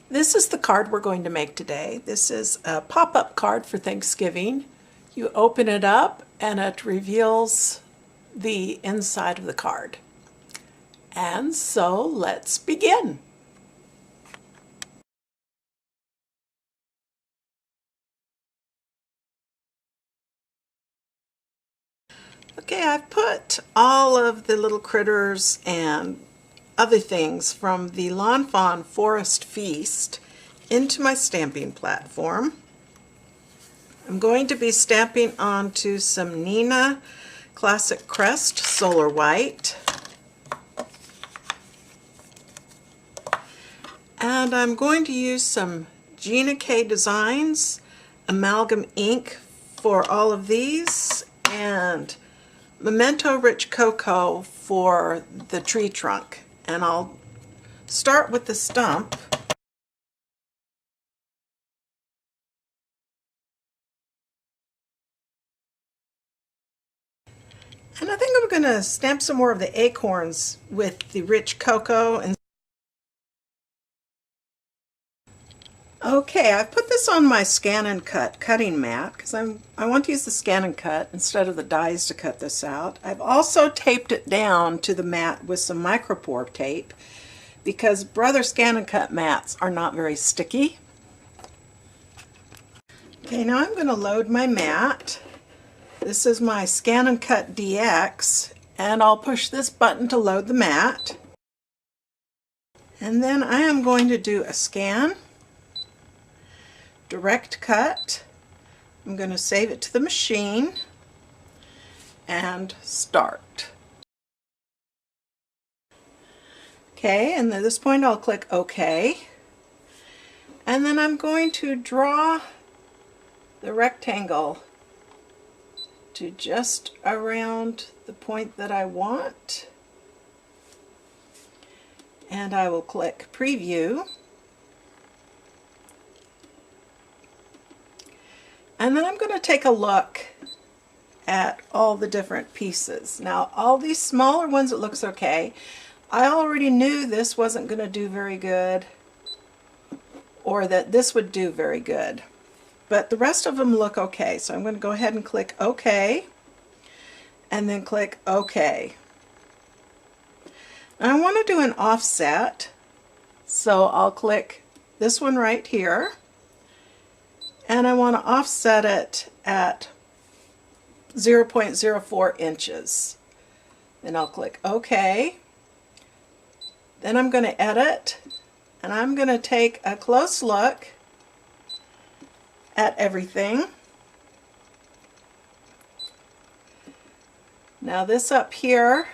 This is the card we're going to make today. This is a pop-up card for Thanksgiving. You open it up and it reveals the inside of the card. And so let's begin. Okay, I've put all of the little critters and other things from the Fawn Forest Feast into my stamping platform. I'm going to be stamping onto some Neenah Classic Crest Solar White. And I'm going to use some Gina K Designs amalgam ink for all of these, and Memento Rich Cocoa for the tree trunk. And I'll start with the stump. And I think I'm going to stamp some more of the acorns with the rich cocoa. And okay, I've put this on my Scan and Cut cutting mat because I want to use the Scan and Cut instead of the dies to cut this out. I've also taped it down to the mat with some micropore tape because Brother Scan and Cut mats are not very sticky. Okay, now I'm going to load my mat. This is my Scan and Cut DX, and I'll push this button to load the mat. And then I am going to do a scan, direct cut. I'm going to save it to the machine and start. Okay, and at this point I'll click OK. And then I'm going to draw the rectangle to just around the point that I want. And I will click Preview. And then I'm going to take a look at all the different pieces. Now, all these smaller ones, it looks okay. I already knew this wasn't going to do very good, or that this would do very good. But the rest of them look okay. So I'm going to go ahead and click OK, and then click OK. Now I want to do an offset, so I'll click this one right here. And I want to offset it at 0.04 inches. Then I'll click OK. Then I'm going to edit, and I'm going to take a close look at everything. Now this up here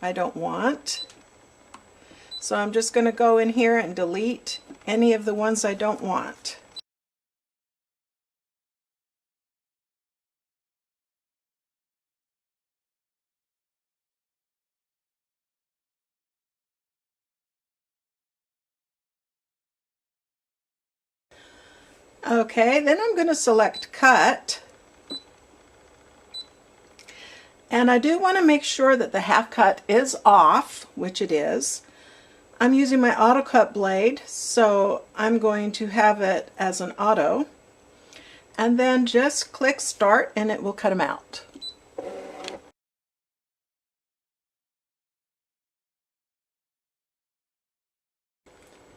I don't want. So I'm just going to go in here and delete any of the ones I don't want. Okay, then I'm going to select Cut, and I do want to make sure that the half cut is off, which it is. I'm using my auto cut blade, so I'm going to have it as an auto, and then just click Start and it will cut them out.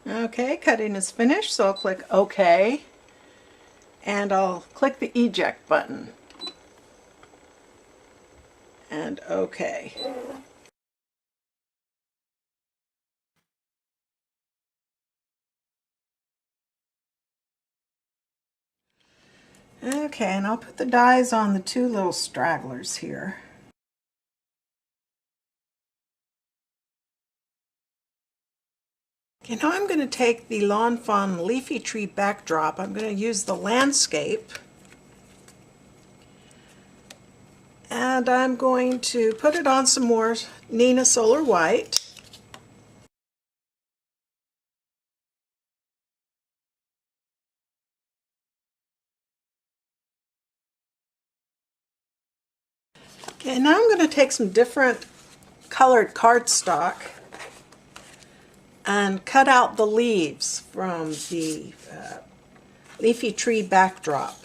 Okay, cutting is finished, so I'll click OK. And I'll click the eject button and OK. Okay, and I'll put the dies on the two little stragglers here. Okay, now I'm going to take the Fawn leafy tree backdrop. I'm going to use the landscape, and I'm going to put it on some more Neenah Solar White. Okay, now I'm going to take some different colored cardstock, and cut out the leaves from the leafy tree backdrop.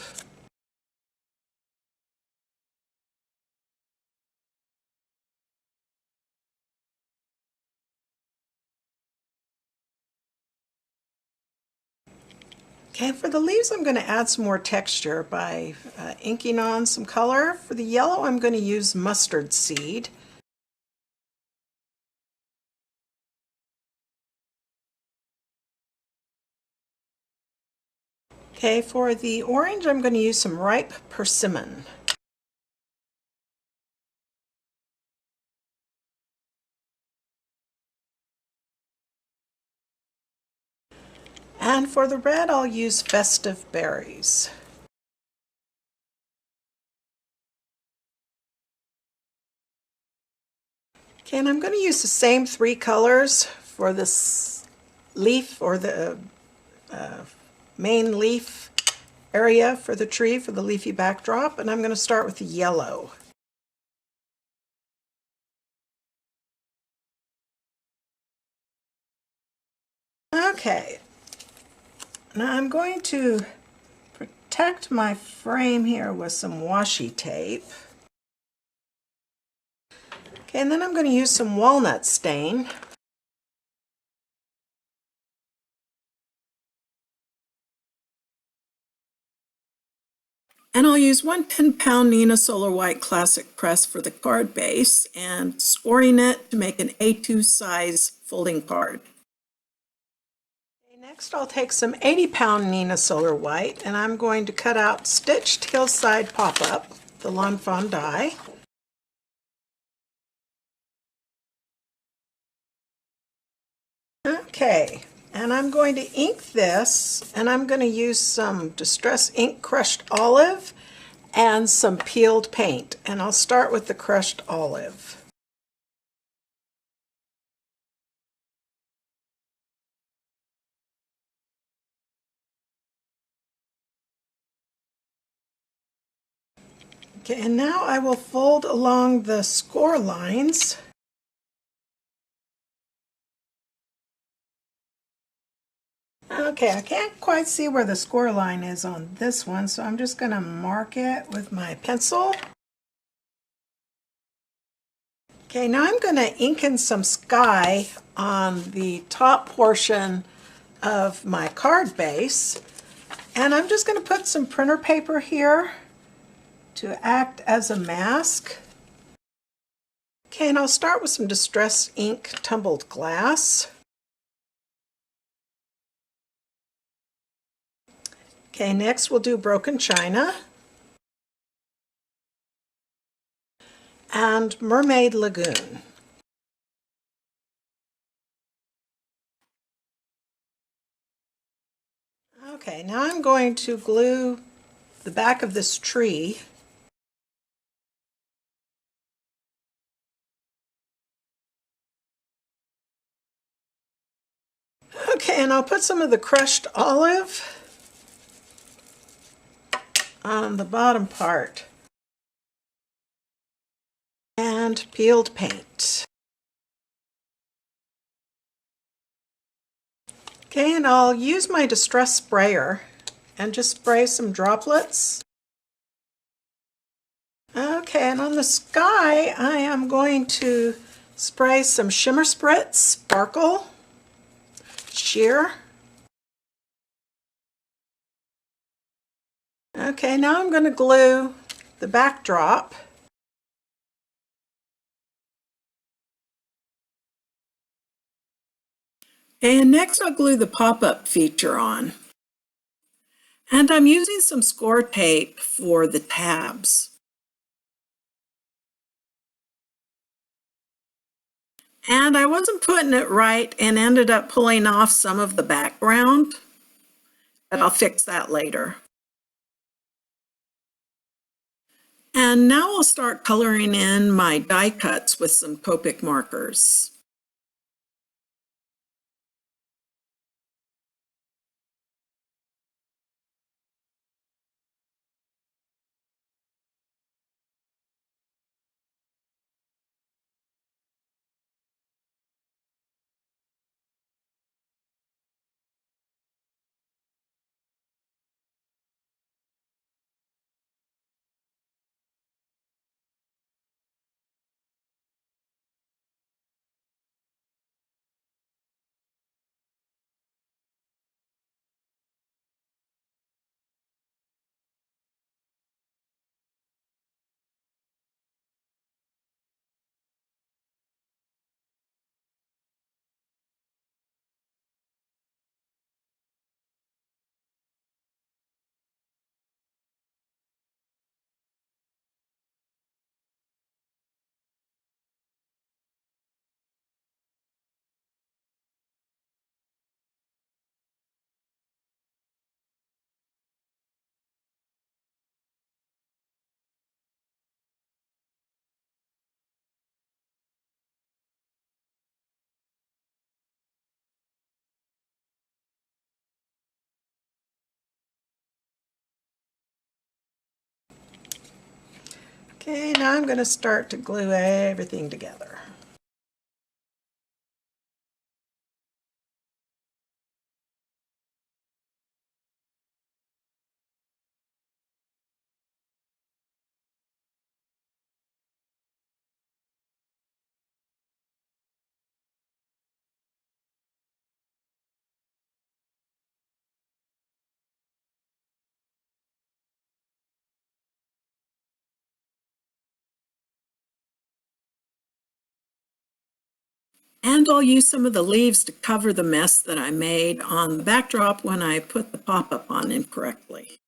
Okay, for the leaves I'm going to add some more texture by inking on some color. For the yellow I'm going to use mustard seed. Okay, for the orange I'm going to use some ripe persimmon. And for the red I'll use festive berries. Okay, and I'm going to use the same three colors for this leaf, or the main leaf area for the tree, for the leafy backdrop, and I'm going to start with the yellow. Okay, now I'm going to protect my frame here with some washi tape. Okay, and then I'm going to use some walnut stain. And I'll use 1 10-pound Neenah Solar White Classic Press for the card base and scoring it to make an A2 size folding card. Okay, next I'll take some 80-pound Neenah Solar White and I'm going to cut out stitched Hillside pop-up, the Lawn Fawn die. Okay, and I'm going to ink this, and I'm going to use some Distress Ink Crushed Olive and some peeled paint, and I'll start with the crushed olive. Okay, and now I will fold along the score lines. Okay, I can't quite see where the score line is on this one, so I'm just going to mark it with my pencil. Okay, now I'm going to ink in some sky on the top portion of my card base, and I'm just going to put some printer paper here to act as a mask. Okay, and I'll start with some Distress Ink Tumbled Glass. Okay, next we'll do Broken China and Mermaid Lagoon. Okay, now I'm going to glue the back of this tree. Okay, and I'll put some of the crushed olive on the bottom part and peeled paint. Okay, and I'll use my distress sprayer and just spray some droplets. Okay, and on the sky I am going to spray some Shimmer Spritz Sparkle Sheer. Okay, now I'm going to glue the backdrop. And next I'll glue the pop-up feature on. And I'm using some score tape for the tabs. And I wasn't putting it right and ended up pulling off some of the background, but I'll fix that later. And now I'll start coloring in my die cuts with some Copic markers. Okay, now I'm going to start to glue everything together. And I'll use some of the leaves to cover the mess that I made on the backdrop when I put the pop-up on incorrectly.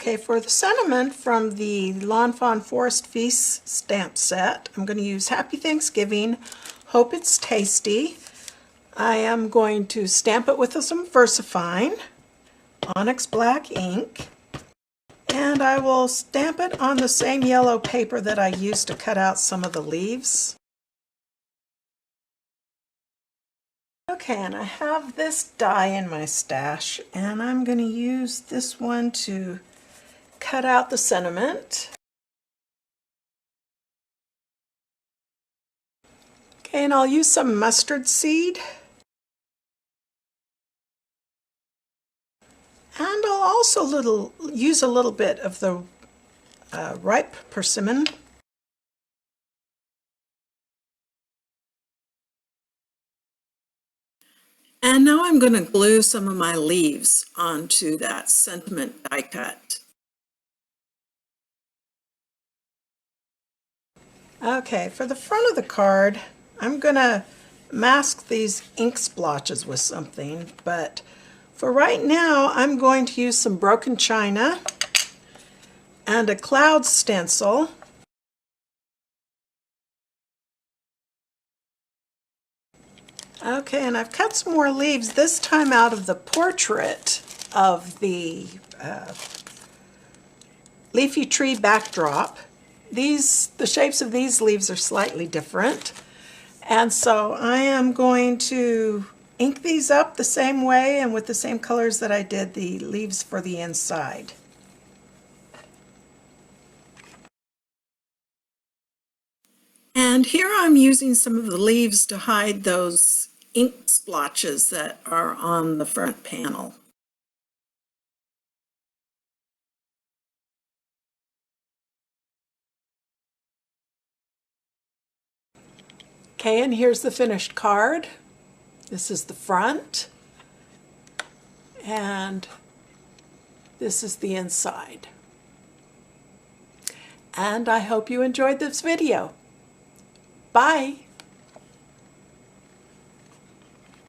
Okay, for the sentiment from the Lawn Fawn Forest Feast stamp set, I'm going to use Happy Thanksgiving, Hope It's Tasty. I am going to stamp it with some VersaFine, Onyx Black ink, and I will stamp it on the same yellow paper that I used to cut out some of the leaves. Okay, and I have this die in my stash, and I'm going to use this one to cut out the sentiment. Okay, and I'll use some mustard seed. And I'll also use a little bit of the ripe persimmon. And now I'm going to glue some of my leaves onto that sentiment die cut. Okay, for the front of the card, I'm going to mask these ink splotches with something, but for right now, I'm going to use some broken china and a cloud stencil. Okay, and I've cut some more leaves, this time out of the portrait of the leafy tree backdrop. The shapes of these leaves are slightly different, and so I am going to ink these up the same way and with the same colors that I did the leaves for the inside. And here I'm using some of the leaves to hide those ink splotches that are on the front panel. Okay, and here's the finished card. This is the front, and this is the inside. And I hope you enjoyed this video. Bye!